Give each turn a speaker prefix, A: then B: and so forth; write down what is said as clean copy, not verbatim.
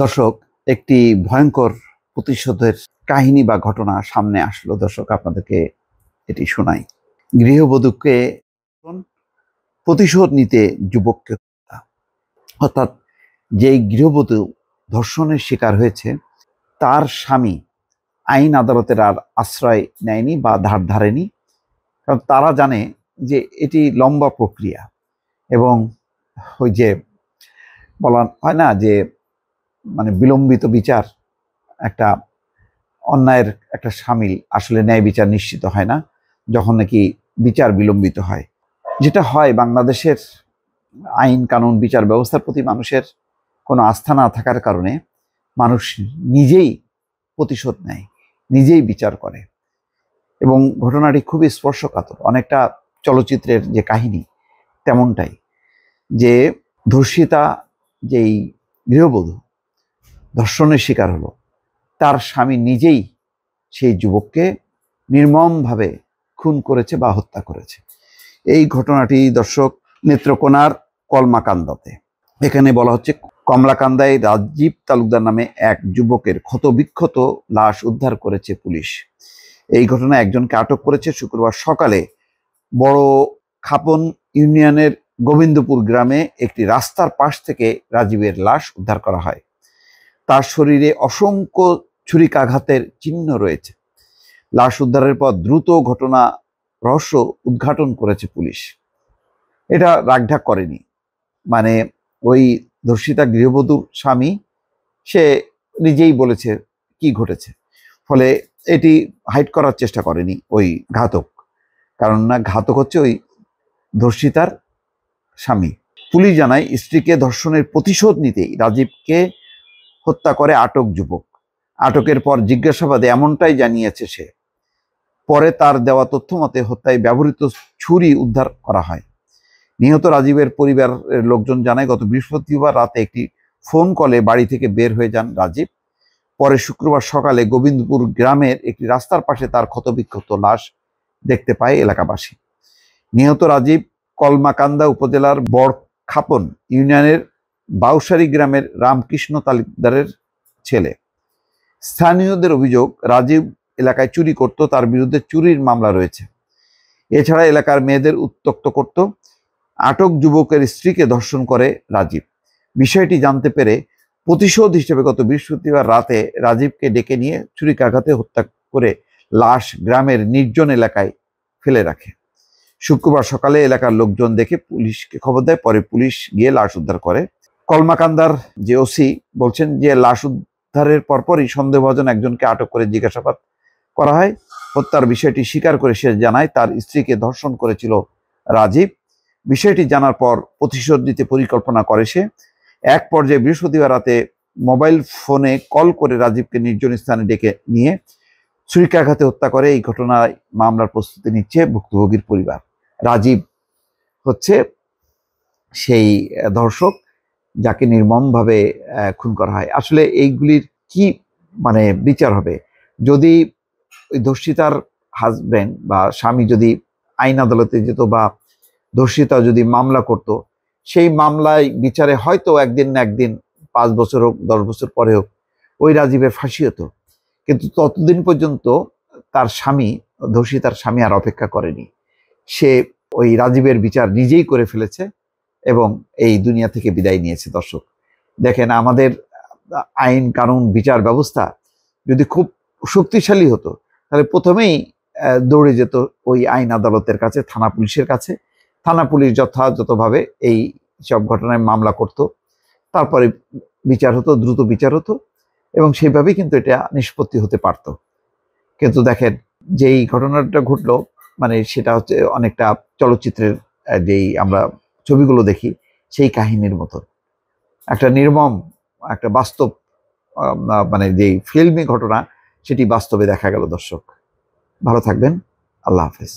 A: দর্শক, একটি ভয়ঙ্কর প্রতিশোধের কাহিনী বা ঘটনা সামনে আসলো। দর্শক, আপনাদেরকে এটি শোনাই। গৃহবধূকে প্রতিশোধ নিতে যুবককে হত্যা। অর্থাৎ যেই গৃহবধূ ধর্ষণের শিকার হয়েছে তার স্বামী আইন আদালতের আর আশ্রয় নেয়নি বা ধার ধারেনি, কারণ তারা জানে যে এটি লম্বা প্রক্রিয়া এবং ওই যে বলা হয় না যে বিলম্বিত বিচার একটা অন্যায়ের একটা সামিল। আসলে ন্যায় বিচার নিশ্চিত হয় না যখন নাকি বিচার বিলম্বিত হয়। যেটা হয়, বাংলাদেশের আইন কানুন বিচার ব্যবস্থার প্রতি মানুষের কোনো আস্থা না থাকার কারণে মানুষ নিজেই প্রতিশোধ নেয়, নিজেই বিচার করে। এবং ঘটনাটি খুবই স্পর্শকাতর, অনেকটা চলচ্চিত্রের যে কাহিনী তেমনটাই। যে ধর্ষিতা, যেই গৃহবধূ ধর্ষণের শিকার হলো, তার স্বামী নিজেই সেই যুবককে নির্মমভাবে খুন করেছে বা হত্যা করেছে। এই ঘটনাটি দর্শক নেত্রকোনার কলমাকান্দাতে। এখানে বলা হচ্ছে, কমলাকান্দায় রাজীব তালুকদার নামে এক যুবকের ক্ষতবিক্ষত লাশ উদ্ধার করেছে পুলিশ। এই ঘটনায় একজনকে আটক করেছে শুক্রবার সকালে বড় খাপন ইউনিয়নের গোবিন্দপুর গ্রামে একটি রাস্তার পাশ থেকে রাজীবের লাশ উদ্ধার করা হয়। তার শরীরে অসংখ্য ছুরিকাঘাতের চিহ্ন রয়েছে। লাশ উদ্ধারের পর দ্রুত ঘটনা রহস্য উদ্ঘাটন করেছে পুলিশ। এটা রাগঢাক করেনি, ওই ধর্ষিতা গৃহবধূর স্বামী সে নিজেই বলেছে কি ঘটেছে, ফলে এটি হাইড করার চেষ্টা করেনি ওই ঘাতক, কারণ না ঘাতক হচ্ছে ওই ধর্ষিতার স্বামী। পুলিশ জানায়, স্ত্রীকে ধর্ষণের প্রতিশোধ নিতেই রাজীবকে হত্যা করে আটক যুবক। আটকের পর জিজ্ঞাসাবাদে এমনটাই জানিয়েছে সে। পরে তার দেওয়া তথ্য মতে হত্যায় ব্যবহৃত ছুরি উদ্ধার করা হয়। নিহত রাজীবের পরিবারের লোকজন জানায়, গত বৃহস্পতিবার রাতে একটি ফোন কলে বাড়ি থেকে বের হয়ে যান রাজীব। পরে শুক্রবার সকালে গোবিন্দপুর গ্রামের একটি রাস্তার পাশে তার ক্ষতবিক্ষত লাশ দেখতে পায় এলাকাবাসী। নিহত রাজীব কলমাকান্দা উপজেলার বড়খাপন ইউনিয়নের বাউসারি গ্রামের রামকৃষ্ণ তালুকদারের ছেলে। স্থানীয়দের অভিযোগ, রাজীব এলাকায় চুরি করত, তার বিরুদ্ধে চুরির মামলা রয়েছে। এছাড়া এলাকার মেয়েদের উত্ত্যক্ত করত। আটক যুবকের স্ত্রীকে ধর্ষণ করে রাজীব। বিষয়টি জানতে পেরে প্রতিশোধ হিসেবে গত বৃহস্পতিবার রাতে রাজীবকে ডেকে নিয়ে ছুরিকাঘাতে হত্যা করে লাশ গ্রামের নির্জন এলাকায় ফেলে রাখে। শুক্রবার সকালে এলাকার লোকজন দেখে পুলিশকে খবর দেয়। পরে পুলিশ গিয়ে লাশ উদ্ধার করে। কলমাকান্দার যে ওসি বলছেন যে লাশ উদ্ধারের পরপরই সন্দেহভাজন একজনকে আটক করে জিজ্ঞাসাবাদ করা হয়। হত্যার বিষয়টি স্বীকার করে সে জানায়, তার স্ত্রীকে ধর্ষণ করেছিল রাজীব। বিষয়টি জানার পর প্রতিশোধ নিতে পরিকল্পনা করে সে। এক পর্যায়ে বৃহস্পতিবার রাতে মোবাইল ফোনে কল করে রাজীবকে নির্জন স্থানে ডেকে নিয়ে ছুরিকাঘাতে হত্যা করে। এই ঘটনায় মামলার প্রস্তুতি নিচ্ছে ভুক্তভোগীর পরিবার। রাজীব হচ্ছে সেই ধর্ষক যাকে নির্মমভাবে খুন করা হয়। আসলে এইগুলির কি বিচার হবে? যদি ওই ধর্ষিতার হাজবেন্ড বা স্বামী যদি আইন আদালতে যেত বা ধর্ষিতা যদি মামলা করত, সেই মামলায় বিচারে হয়তো একদিন না একদিন, 5 বছর হোক 10 বছর পরে হোক, ওই রাজীবের ফাঁসি হতো। কিন্তু ততদিন পর্যন্ত তার স্বামী, ধর্ষিতার স্বামী আর অপেক্ষা করেনি। সে ওই রাজীবের বিচার নিজেই করে ফেলেছে এবং এই দুনিয়া থেকে বিদায় নিয়েছে। দর্শক দেখেন, আমাদের আইন কানুন বিচার ব্যবস্থা যদি খুব শক্তিশালী হতো তাহলে প্রথমেই দৌড়ে যেত ওই আইন আদালতের কাছে, থানা পুলিশের কাছে। থানা পুলিশ যথাযথভাবে এই সব ঘটনায় মামলা করত, তারপরে বিচার হতো, দ্রুত বিচার হতো এবং সেইভাবেই কিন্তু এটা নিষ্পত্তি হতে পারত। কিন্তু দেখেন, যেই ঘটনাটা ঘটলো সেটা হচ্ছে অনেকটা চলচ্চিত্রের যেই আমরা ছবিগুলো দেখি সেই কাহিনীর মতো একটা নির্মম, একটা বাস্তব যেই ফিল্মি ঘটনা সেটি বাস্তবে দেখা গেল। দর্শক ভালো থাকবেন, আল্লাহ হাফেজ।